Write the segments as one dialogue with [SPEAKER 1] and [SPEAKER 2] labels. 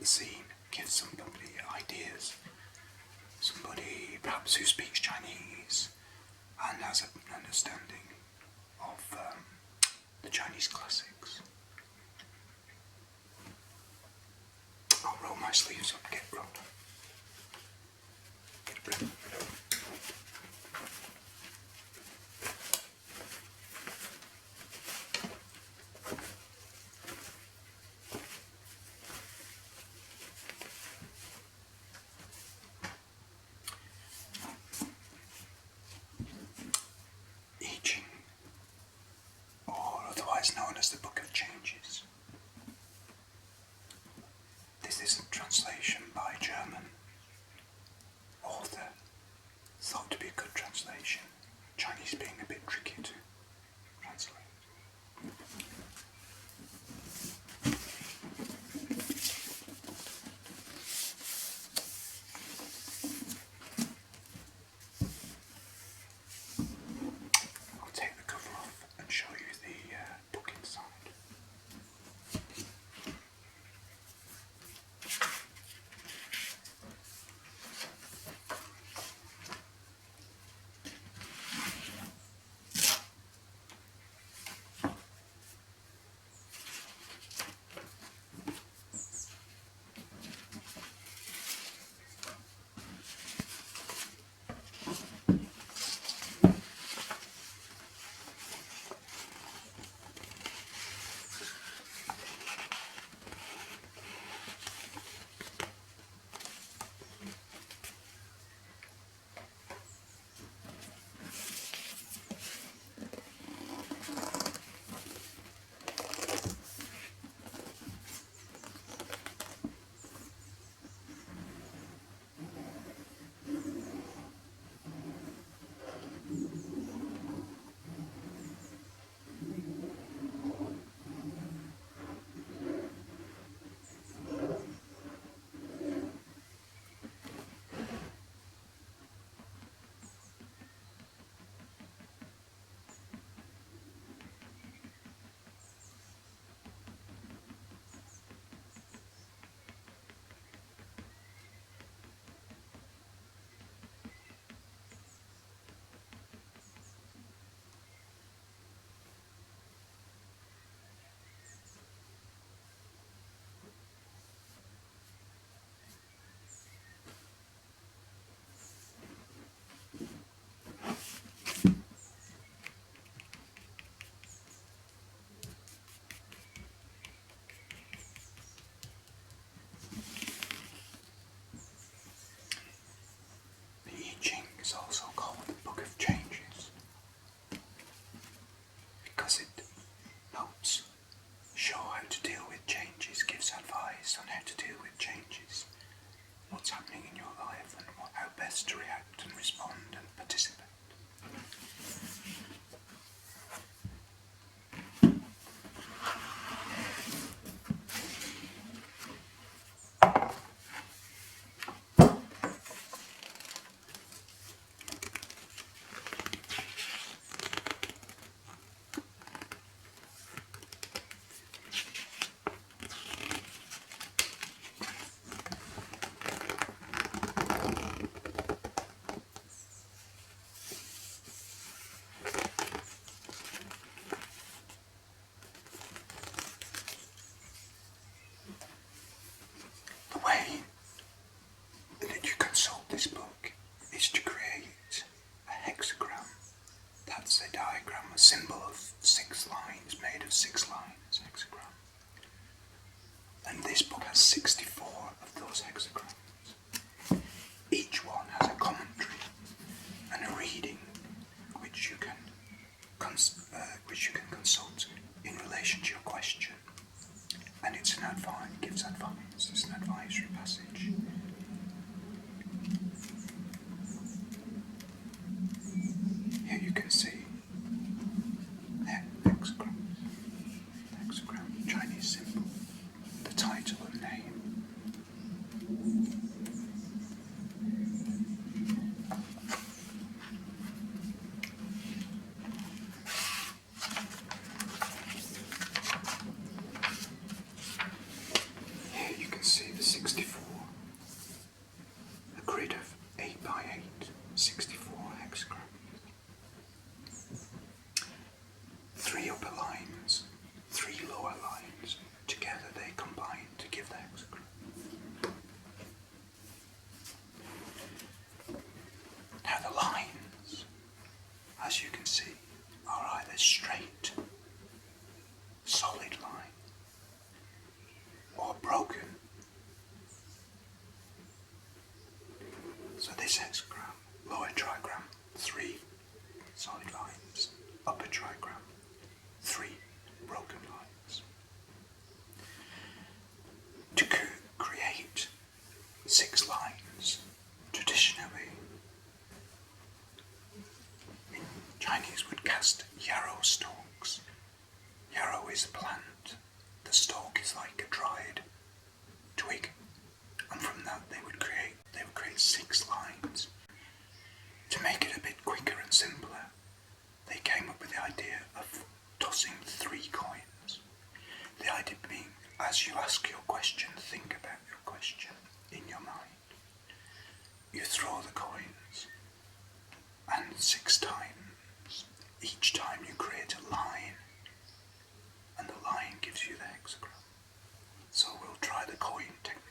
[SPEAKER 1] unseen gives somebody ideas. Somebody perhaps who speaks Chinese and has an understanding of the Chinese classics. I'll roll my sleeves up, get rolled. I Ching, or otherwise known as the Book of Changes. This is a translation by a German author, thought to be a good translation, Chinese being a bit tricky to translate. I'll take the cover off and show you the book inside. Is also called the Book of Changes because it helps show how to deal with changes, gives advice on how to deal with changes, what's happening in your life and how best to react and respond and participate. The way that you consult this book is to create a hexagram. That's a diagram, a symbol of 6 lines, made of 6 lines, hexagram. And this book has 64 of those hexagrams. Each one has a commentary and a reading which you can consult in relation to your question. And it's an advice, gives advice, it's an advisory passage. Here you can see the hexagram, Chinese symbol, the title and name. this hexagram, lower trigram, 3 solid lines, upper trigram, 3 broken lines. To create 6 lines, traditionally in Chinese would cast yarrow stalks. Yarrow is a plant. The stalk is like a dried twig, and from that they would create 6 lines. To make it a bit quicker and simpler, they came up with the idea of tossing 3 coins. The idea being, as you ask your question, think about your question in your mind. You throw the coins, and 6 times, each time you create a line, and the line gives you the hexagram. So we'll try the coin technique.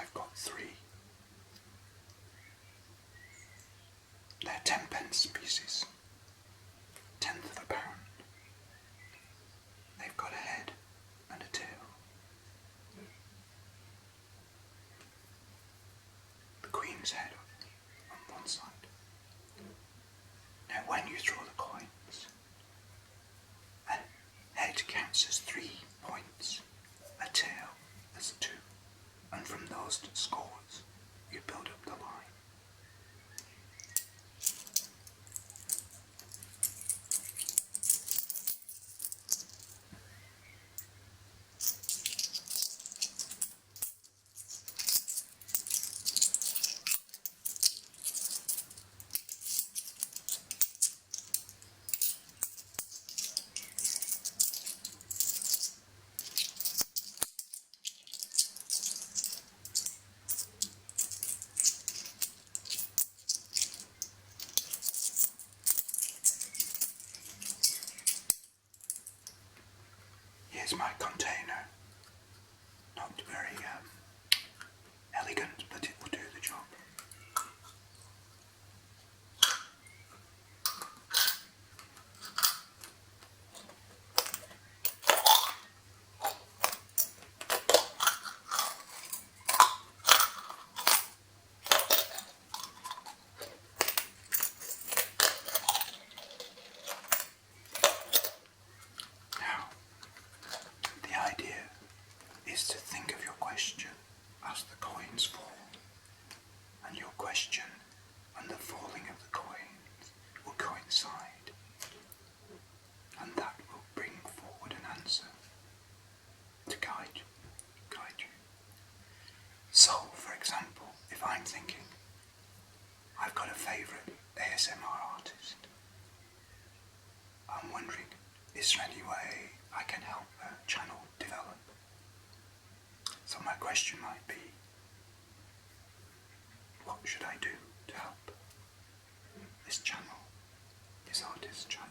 [SPEAKER 1] I've got 3. They're 10-pence pieces, 1/10 of a pound. They've got a head and a tail. The Queen's head on one side. Now when you throw the coins, a head counts as 3 points, a tail as 2. And from those scores, you build up the line. Here's my container. Not very elegant, but it will do the job. Is to think of your question as the coins fall, and your question and the falling of the coins will coincide, and that will bring forward an answer to guide you. So, for example, if I'm thinking, I've got a favourite ASMR artist, I'm wondering, is there any way I can help her channel develop? So my question might be, what should I do to help this channel, this artist's channel?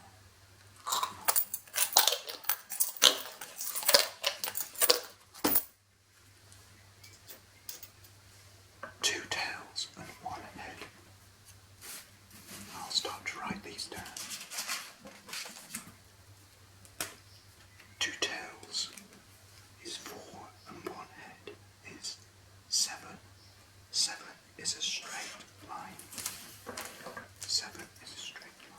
[SPEAKER 1] Two tails and one head. is a straight line. 7 is a straight line.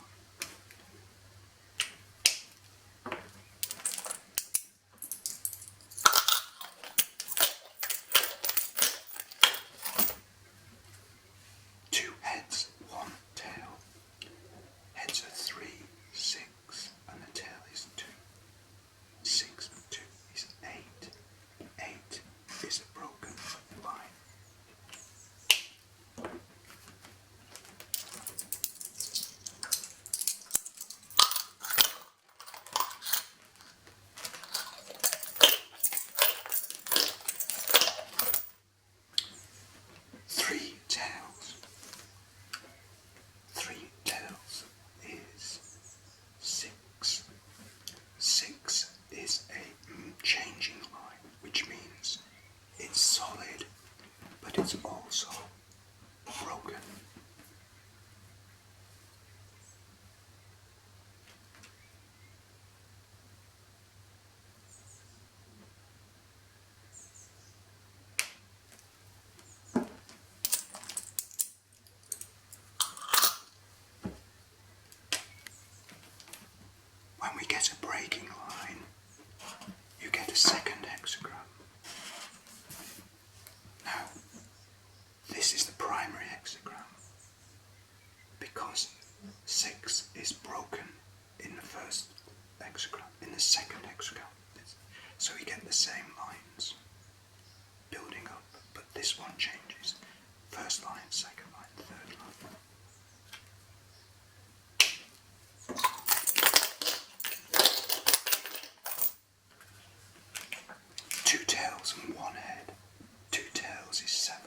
[SPEAKER 1] 2 heads, 1 tail. Heads are 3, 6, and the tail is 2. 6 and 2 is 8. 8 is a broken line. Three tails is 6. 6 is a changing line, which means it's solid, but it's also broken. When we get a breaking line, you get a second hexagram. Now, this is the primary hexagram because 6 is broken in the first hexagram, in the second hexagram. So we get the same lines building up, but this one changes. First line, second line, third line. Two tails and 1 head. 2 tails is 7.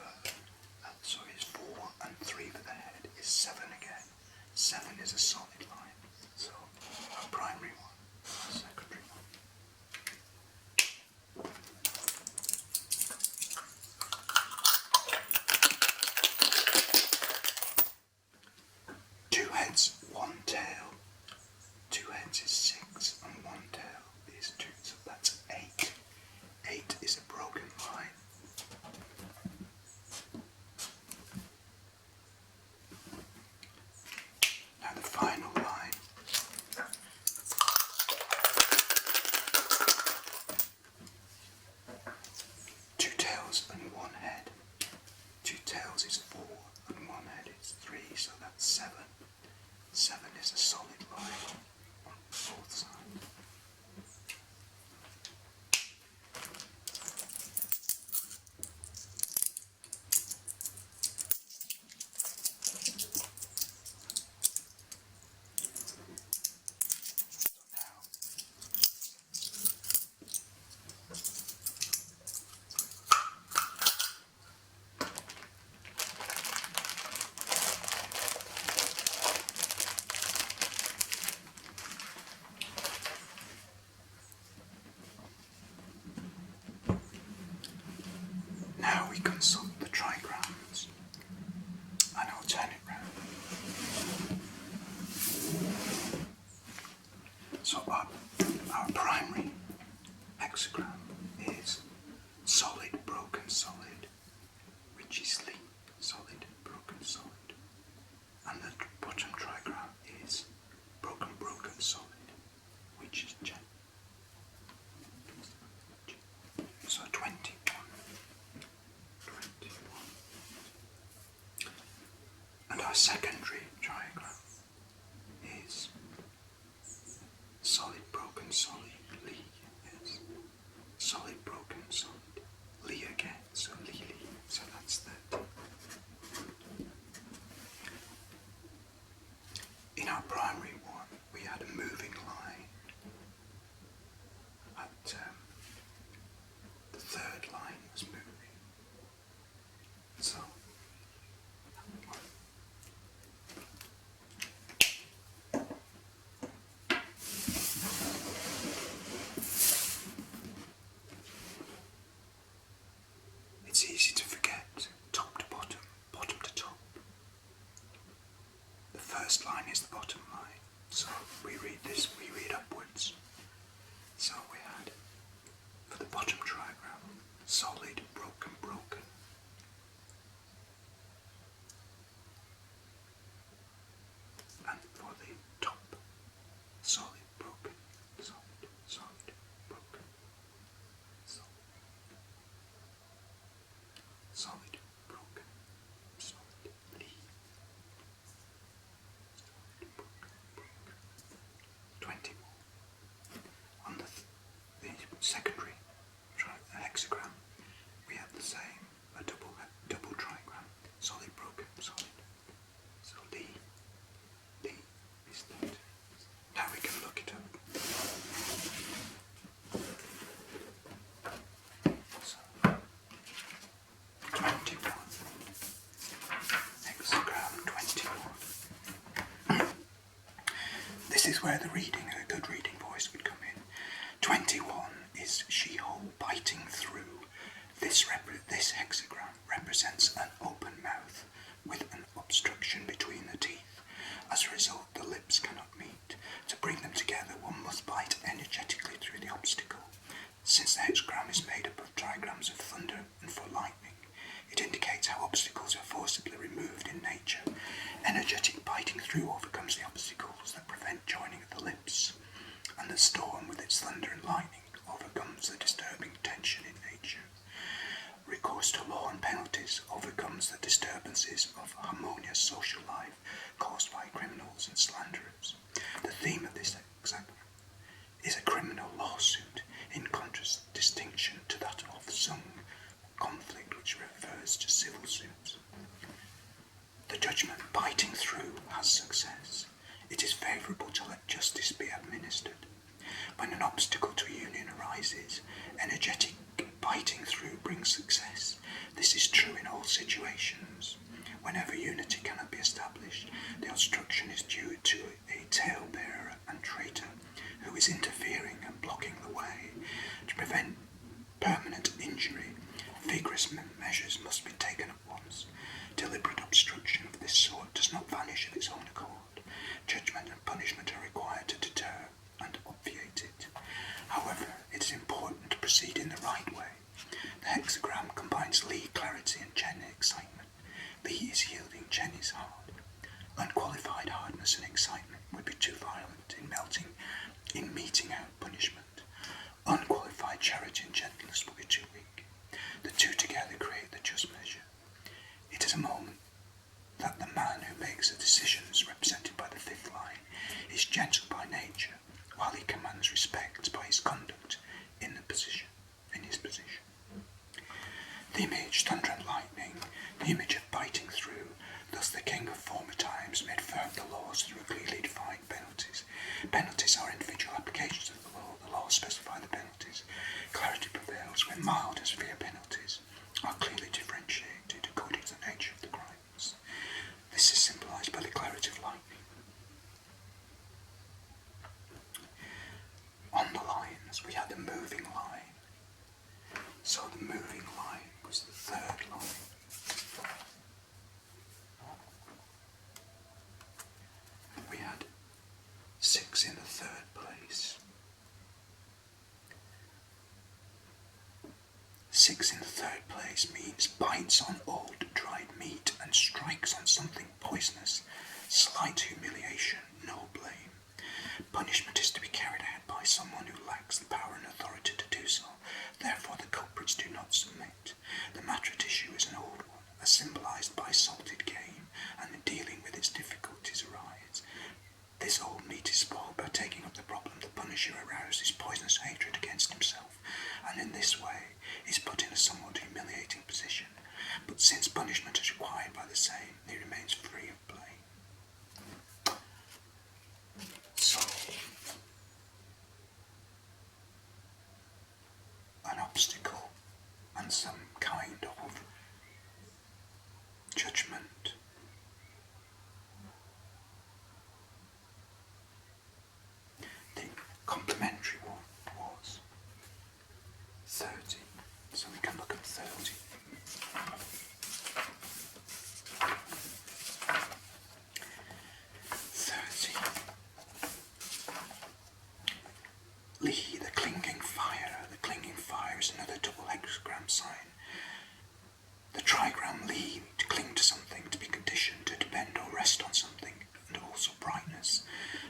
[SPEAKER 1] So is 4, and 3 for the head is 7 again. 7 is a solid line. So a primary one, a secondary one. Two heads, 1 tail. 2 heads is 6, and 1 tail is 2. So that's 8. 8 is a broken line. Now the final line. Two tails and 1 head. 2 tails is 4 and 1 head is 3, so that's 7. 7 is a solid line on both sides. Now we consult the trigrams, and I'll turn it round. So our primary hexagram is solid, broken, solid, which is Li, solid, broken, solid. And the bottom trigram is broken, broken, solid, which is Chen. So 21. And our secondary trigram is solid, broken, solid, Li, yes. Solid, broken, solid, Li again, so Li, Li, so that's 30. In our primary one, we had a moving line at the third line was moving. So it's easy to forget top to bottom, bottom to top. The first line is the bottom line. So we read this, we read upwards. So we had, for the bottom trigram, solid, broken, broken. secondary hexagram, we have the same, a double trigram, solid broken solid. So D is that. Now we can look it up. So 21. Hexagram 21. This is where the reading, a good reading voice would come in. 21 is she-hole biting through. This hexagram represents an open mouth with an obstruction between the teeth. As a result, the lips cannot meet. To bring them together, one must bite energetically through the obstacle. Since the hexagram is made up of trigrams of thunder and for lightning, it indicates how obstacles are forcibly removed in nature. Energetic biting through overcomes the obstacles that prevent joining of the lips, and the storm with its thunder and lightning overcomes the disturbing tension in nature. Recourse to law and penalties overcomes the disturbances of harmonious social life caused by criminals and slanderers. The theme of this hexagram is a criminal lawsuit, in distinction to that of some conflict which refers to civil suits. The judgment biting through has success. It is favourable to let justice be administered. When an obstacle to a union arises, energetic biting through brings success. This is true in all situations. Whenever unity cannot be established, the obstruction is due to a talebearer and traitor who is interfering and blocking the way. To prevent permanent injury, vigorous measures must be taken at once. Deliberate obstruction of this sort does not vanish of its own accord. Judgment and punishment are required to deter and obviate it. However, it is important to proceed in the right way. The hexagram combines Li clarity and Chen excitement. Li is yielding, Chen is hard. Unqualified hardness and excitement would be too violent in meting out punishment. Unqualified charity and gentleness would be too weak. The two together create the just measure. It is a moment that the man who makes the decisions represented by the fifth line is gentle by nature, while he commands respect by his conduct in his position. The image, thunder and lightning, the image of biting through, thus the king of former times made firm the laws through clearly defined penalties. Penalties are individual applications of the law. The law specify the penalties. Clarity prevails when mild and severe penalties are clearly differentiated according to the nature of the crimes. This is symbolised by the clarity of lightning. On the lines, we had a moving line. So the moving line was the third line. We had 6 in the third place. 6 in the third place means bites on old dried meat and strikes on something poisonous. Slight humiliation, no blame. Punishment is to be carried out by someone who lacks the power and authority to do so. Therefore the culprits do not submit. The matter at issue is an old one, as symbolised by salted game, and in dealing with its difficulties arise. This old meat is spoiled by taking up the problem. The punisher arouses poisonous hatred against himself, and in this way is put in a somewhat humiliating position. But since punishment is required by the same, he remains free of blame. So, an obstacle and some kind of judgment. The complementary one was 30, so we can look at 30. Li, the clinging fire. The clinging fire is another double hexagram sign. The trigram Li, to cling to something, to be conditioned, to depend or rest on something, and also brightness.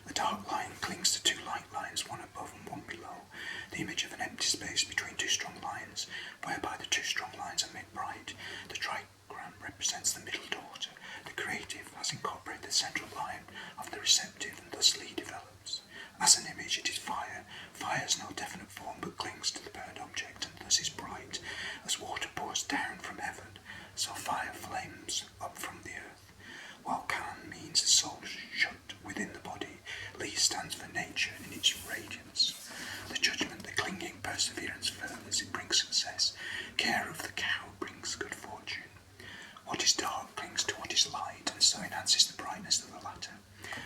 [SPEAKER 1] The dark line clings to 2 light lines, one above and one below. The image of an empty space between 2 strong lines, whereby the 2 strong lines are made bright. The trigram represents the middle daughter. The creative has incorporated the central line of the receptive, and thus Li develops. As an image, it is fire. Fire has no definite form but clings to the burned object and thus is bright. As water pours down from heaven, so fire flames up from the earth. While Kan means a soul shut within the body, Li stands for nature in its radiance. The judgment, the clinging perseverance firmness, it brings success. Care of the cow brings good fortune. What is dark clings to what is light, and so enhances the brightness of the latter.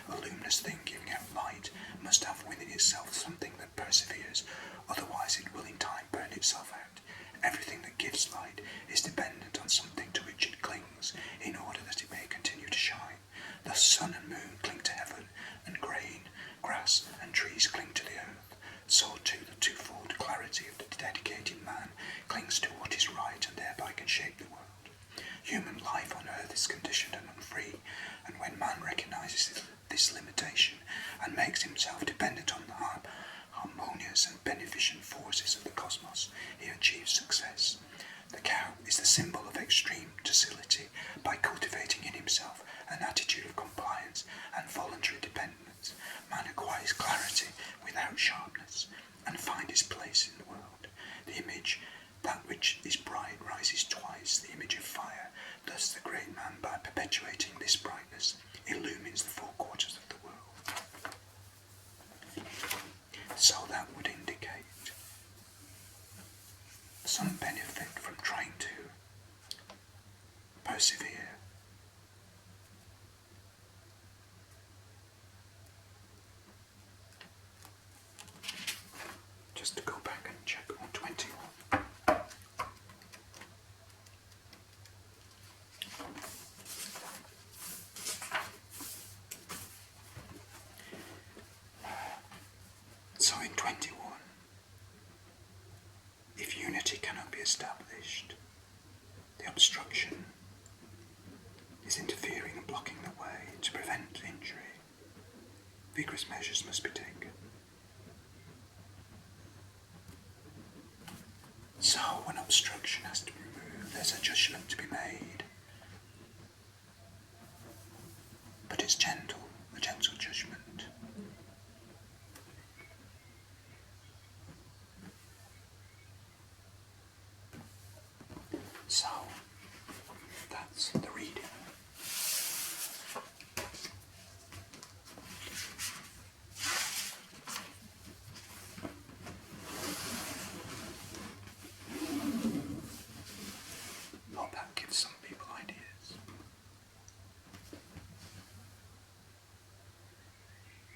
[SPEAKER 1] A luminous thing giving out light must have within itself something that perseveres, otherwise it will in time burn itself out. Everything that gives light is dependent on something to which it clings, in order that it may continue to shine. Thus sun and moon cling to heaven, and grain, grass, and trees cling to the earth. So too the twofold clarity of the dedicated man clings to what is right, and thereby can shape the world. Human life on earth is conditioned and unfree, and when man recognises this limitation and makes himself dependent on the harmonious and beneficent forces of the cosmos, he achieves success. The cow is the symbol of extreme docility. By cultivating in himself an attitude of compliance and voluntary dependence, man acquires clarity without sharpness and finds his place in the world. The image, that which is bright, rises twice, the image of fire. Thus the great man, by perpetuating this brightness, illumines the four quarters of the world. So that would indicate some benefit from trying to persevere. Just to go back and check on 21. So in 21, if unity cannot be established, the obstruction is interfering and blocking the way. To prevent injury, vigorous measures must be taken. So when obstruction has to be removed, there's a judgment to be made. But it's gentle, a gentle judgment. So, that's the reading.